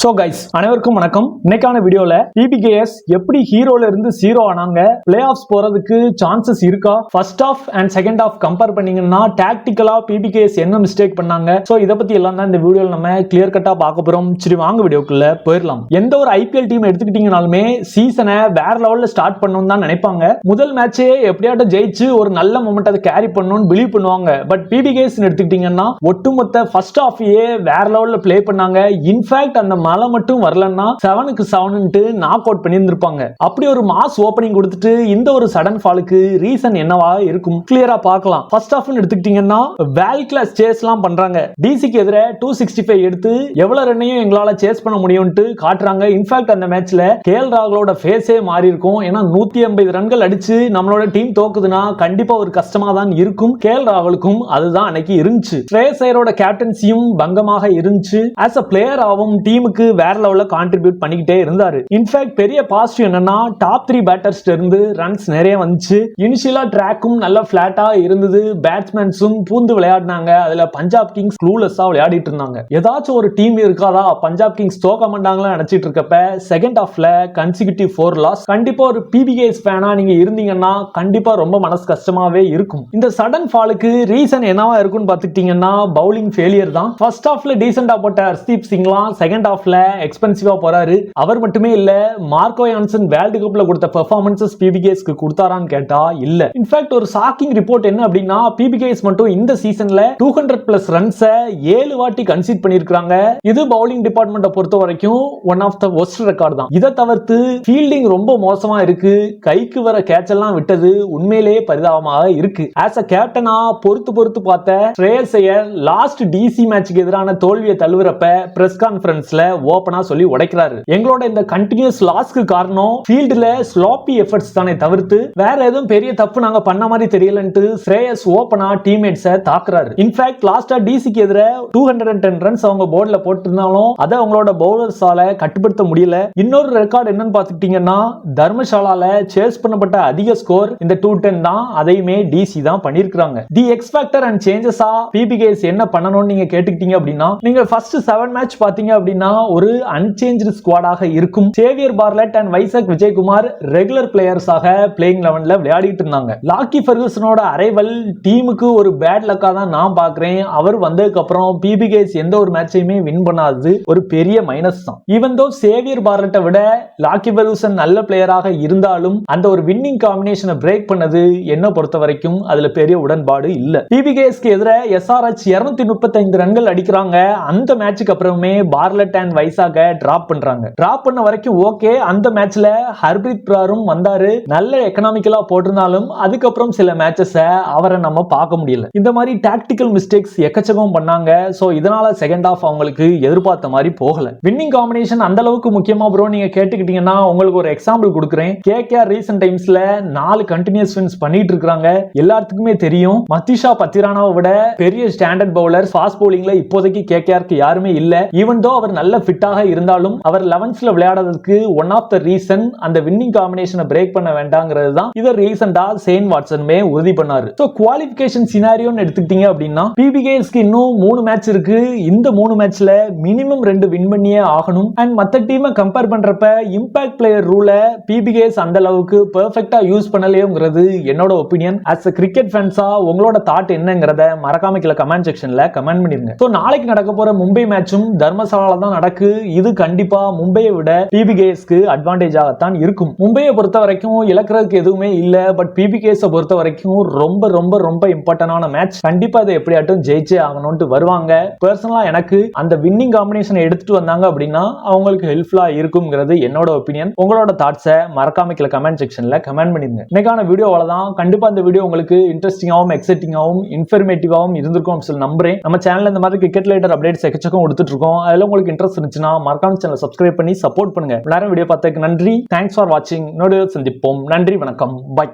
So guys அனைவருக்கும் வணக்கம். இன்னைக்கான வீடியோல PBKS எப்படி ஹீரோல இருந்து ஜீரோ ஆனாங்க, பிளே ஆஃப்ஸ் போறதுக்கு சான்சஸ் இருக்கா, first half and second half compare பண்ணீங்கன்னா டாக்டிக்கலா PBKS என்ன மிஸ்டேக் பண்ணாங்க, சோ இத பத்தி எல்லாம் தான் இந்த வீடியோல நம்ம கிளியர் கட்டா பார்க்க போறோம். சரி வாங்க வீடியோக்குள்ள போயிடலாம். எந்த ஒரு IPL டீம் எடுத்துக்கிட்டீங்கனாலுமே சீசனை வேற லெவல்ல ஸ்டார்ட் பண்ணணும்னு தான் நினைப்பாங்க. முதல் மேட்சே எப்படியாட்டும் ஜெயிச்சு ஒரு நல்ல மொமெண்ட்டை கேரி பண்ணணும்னு பிலீவ் பண்ணுவாங்க. பட் PBKS எடுத்துக்கிட்டீங்கன்னா ஒட்டுமொத்த ஃபர்ஸ்ட் ஆஃபையே வேற லெவல்ல பிளே பண்ணாங்க. இன்ஃபேக்ட் அந்த மழை மட்டும் வரலன்னா 7க்கு 7 நாக் அவுட் பண்ணியிருந்திருப்பாங்க. அப்படி ஒரு மாஸ் ஓபனிங் கொடுத்துட்டு இந்த ஒரு சடன் ஃபாலுக்கு ரீசன் என்னவா இருக்கும் கிளியரா பார்க்கலாம். ஃபர்ஸ்ட் ஆஃப் எடுத்துக்கிட்டீங்கன்னா வேல் கிளாஸ் சேஸ்லாம் பண்றாங்க. டிசிக்கு எதிர 265 எடுத்து எவ்வளவு ரன்னையும் எங்களால சேஸ் பண்ண முடியும்னு காட்டுறாங்க. இன்ஃபேக்ட் அந்த மேட்ச்ல கேஎல் ராகுலோட ஃபேஸே மாறி இருக்கும். ஏன்னா 180 ரன்கள் அடிச்சு நம்மளோட டீம் தோக்குதுன்னா கண்டிப்பா ஒரு கஷ்டமா தான் இருக்கும். கேஎல் ராகுலுக்கும் அதுதான் அன்னைக்கு இருந்துச்சு. ஸ்ரேயஸ் ஐயரோட கேப்டன்சியும் பங்கமாக இருந்துச்சு. ஆஸ் அ பிளேயர் ஆகும் டீமுக்கு வேற லெவல்ல கான்ட்ரிபியூட் பண்ணிக்கிட்டே இருந்தாரு. இன்ஃபேக்ட் பெரிய பாசிட்டிவ் என்னன்னா டாப் 3 பேட்டர்ஸ்ல இருந்து ரன்ஸ் நிறைய வந்துச்சு. இனிஷியலா ட்ராக்கும் நல்ல பிளாட்டா இருந்தது. பேட்ஸ்மேன்ஸும் பூந்து விளையாடினாங்க. அதுல பஞ்சாப் கிங்ஸ் க்ளூலெஸ்ஸா விளையாடிட்டு இருந்தாங்க. ஏதாச்சும் ஒரு டீம் இருக்காதா பஞ்சாப் கிங்ஸ் தோக்க மாட்டாங்களா நினைச்சிட்டு இருக்கப்ப செகண்ட் ஹாஃப்ல கன்சிக்யூட்டிவ் 4 லாஸ். கண்டிப்பா ஒரு PBKS ஃபேனா நீங்க இருந்தீங்கன்னா கண்டிப்பா ரொம்ப மனசு கஷ்டமாவே இருக்கும். இந்த சடன் ஃபாலுக்கு ரீசன் என்னவா இருக்கும்னு பாத்துக்கிட்டீங்கன்னா பவுலிங் ஃபெயிலியர் தான். ஃபர்ஸ்ட் ஹாஃப்ல டீசென்ட்டா போட்ட ஹர்ஷ்தீப் சிங்லாம் செகண்ட் ஹாஃப்ல எக்ஸ்பென்சிவா போறாரு. அவர் மட்டுமே இல்ல, மார்க்கோ யான்சன் வேர்ல்ட் கப்ல கொடுத்த பெர்ஃபார்மன்சஸ் PBKSக்கு கொடுத்தாரான்னு கேட்டா இல்ல. இன்ஃபேக்ட் ஒரு ஷாக்கிங் ரிப்போர்ட் என்ன அப்படின்னா PBKS மட்டும் இந்த சீசன்ல 200+ ரன்ஸ் 7 வாட்டி கன்சீட் பண்ணிருக்காங்க. இது பவுலிங் டிபார்ட்மெண்ட்டை பொறுத்த வரைக்கும் one of the worst record தான். இதை தவிர்த்து ஃபீல்டிங் ரொம்ப மோசமா இருக்கு. கைக்கு வர கேட்ச் எல்லாம் விட்டது உண்மையிலேயே பரிதாபமாக இருக்கு. ஆஸ் அ கேப்டனா பொறுத்து பார்த்த ஸ்ரேயஸ் ஐயர் லாஸ்ட் டிசி மேட்சுக்கு எதிரான தோல்வியை தழுவுறப்ப பிரஸ் கான்ஃபரன்ஸ்ல ஓபனா சொல்லி உடைக்கிறாரு. எங்களோட இந்த கண்டினியூஸ் லாஸ்க்கு காரணம் ஃபீல்ட்ல ஸ்லாப்பி எஃபர்ட்ஸ் தானே தவிர்த்து வேற எதுவும் பெரிய தப்பு நாங்க பண்ண மாதிரி தெரியலன்ட்டு ஸ்ரேயஸ் ஓபனா டீம்மேட்ஸை தாக்குறாரு. இன்ஃபேக்ட் லாஸ்டா டிசிக்கு எதிர 210 ரன்ஸ் அவங்க போர்டுல போட்டிருந்தாலும் அதை அவங்களோட பவுலர்ஸால கட்டுப்படுத்த முடியல. இன்னொரு ரெக்கார்ட் என்னன்னு பாத்துக்கிட்டீங்கன்னா தர்மசாலால சேஸ் பண்ணப்பட்ட அதிக ஸ்கோர் இந்த 210 தான். அதையுமே டிசி தான் பண்ணிருக்காங்க. தி எக்ஸ் ஃபேக்டர் அண்ட் சேஞ்சஸா PBKS என்ன பண்ணணும்னு நீங்க கேட்டுக்கிட்டீங்க அப்படின்னா நீங்க ஃபர்ஸ்ட் 7 மேட்ச் பாத்தீங்க அப்படின்னா ஒரு அன்சேஞ்ச்டு ஸ்குவாடாக இருக்கும். Xavier Bartlett and Vyshak Vijaykumar regular பிளேயர்ஸாக பிளேயிங் 11ல விளையாடிட்டு இருந்தாங்க. லாக்கி ஃபெர்குசனோட அரைவல் டீமுக்கு ஒரு பேட் லக்கா தான் நான் பாக்குறேன். அவர் வந்ததுக்கு அப்புறம் PBKS எந்த ஒரு மேட்சையுமே வின் பண்ணாதது ஒரு பெரிய மைனஸ் தான். ஈவன் தோ சேவியர் பார்லெட்டை விட லாக்கி ஃபெர்குசன் நல்ல பிளேயராக இருந்தாலும் அந்த ஒரு வின்னிங் காம்பினேஷனை பிரேக் பண்ணது என்ன பொறுத்த வரைக்கும் அதுல பெரிய உடன்பாடு இல்ல. PBKSக்கு எதிர SRH 235 ரன்கள் அடிக்கிறாங்க. அந்த மேட்சுக்கு அப்புறமே பார்லெட் அண்ட் வைசாக டிராப் பண்றாங்க. டிராப் பண்ண வரைக்கும் ஓகே. அந்த மேட்ச்ல ஹர்ப்ரீத் பிராரும் வந்தாரு. நல்ல எக்கனாமிக்கலா போட்டிருந்தாலும் அதுக்கப்புறம் சில மேட்சஸ் அவரை நம்ம பார்க்க முடியல. இந்த மாதிரி டாக்டிக்கல் மிஸ்டேக்ஸ் எக்கச்சக்கம் பண்ணாங்க. சோ இதனால செகண்ட் ஹாஃப் அவங்களுக்கு எதிர்பார்த்த மாதிரி போகல. வின்னிங் காம்பினேஷன் அந்த அளவுக்கு முக்கியமா ப்ரோ நீங்க கேட்டுக்கிட்டீங்கன்னா உங்களுக்கு ஒரு எக்ஸாம்பிள் கொடுக்குறேன். KKR ரீசன்ட் டைம்ஸ்ல 4 கண்டினியூஸ் வின்ஸ் பண்ணிட்டு இருக்காங்க. எல்லாத்துக்குமே தெரியும் மத்திஷா பத்திரானாவை விட பெரிய ஸ்டாண்டர்ட் பவுலர் ஃபாஸ்ட் பவுலிங்ல இப்போதைக்கு KKRக்கு யாருமே இல்ல. ஈவன் தோ அவர் நல்ல ஃபிட்டாக இருந்தாலும் அவர் 11ஸ்ல விளையாடுறதுக்கு ஒன் ஆஃப் த ரீசன் அந்த வின்னிங் காம்பினேஷனை பிரேக் பண்ண வேண்டாங்கிறது தான். இத ரீசன்ட்டா சேன் வாட்சனுமே உறுதி பண்ணாரு. சோ குவாலிஃபிகேஷன் சினாரியோன்னு எடுத்துக்கிட்டீங்க அப்படின்னா PBKSக்கு இன்னும் 3 மேட்ச் இருக்கு. இந்த 3 மேட்ச்ல மினிமம் 2 வின் பண்ணியே ஆகணும். அண்ட் மத்த டீமை கம்பேர் பண்றப்ப இம்பாக்ட் பிளேயர் ரூல PBKS அந்த அளவுக்கு பெர்ஃபெக்ட்டா யூஸ் பண்ணலையோங்கிறது என்னோட ஒபினியன். ஆஸ் அ கிரிக்கெட் ஃபேன்ஸா உங்களோட தாட் என்னங்கறத மறக்காம கீழ கமெண்ட் செக்ஷன்ல கமெண்ட் பண்ணிருங்க. சோ நாளைக்கு நடக்க போற மும்பை மேட்சும் தர்மசாலால தான் நடக்கு. இது கண்டிப்பா மும்பையை விட PBKSக்கு அட்வான்டேஜ் ஆகத்தான் இருக்கும். மும்பையை பொறுத்த வரைக்கும் இழக்கிறதுக்கு எதுவுமே இல்ல. பட் PBKS பொறுத்த வரைக்கும் ரொம்ப ரொம்ப ரொம்ப இம்பார்ட்டன்டான மேட்ச். கண்டிப்பா அதை எப்படியாட்டும் ஜெயிச்சே ஆகணும்னு வருவாங்க. பர்சனலா எனக்கு அந்த வின்னிங் காம்பினேஷனை எடுத்துட்டு வந்தாங்க அப்படின்னா அவங்களுக்கு ஹெல்ப்ஃபுல்லா இருக்கும்ங்கிறது என்னோட ஒபினியன். உங்களோட தாட்ஸை மறக்காம கீழ கமெண்ட் செக்ஷன்ல கமெண்ட் பண்ணிருங்க. இன்னைக்கான வீடியோ அவ்வளவுதான். கண்டிப்பா இந்த வீடியோ உங்களுக்கு இன்ட்ரெஸ்டிங்காவும் எக்ஸைட்டிங்காவும் இன்ஃபர்மேட்டிவாவும் இருந்திருக்கும் சொல்லி நம்புறேன். நம்ம சேனல்ல இந்த மாதிரி கிரிக்கெட் ரிலேட்டட் அப்டேட்ஸ் எக்கச்சக்கம் கொடுத்துட்டு இருக்கோம். அதுல உங்களுக்கு இன்ட்ரெஸ்ட் இருந்துச்சுன்னா மறக்காம சேனலை சப்ஸ்கிரைப் பண்ணி சப்போர்ட் பண்ணுங்க. எல்லாரும் வீடியோ பார்த்ததுக்கு நன்றி. தேங்க்ஸ் ஃபார் வாட்சிங். இன்னொரு சந்திப்போம். நன்றி, வணக்கம், பை.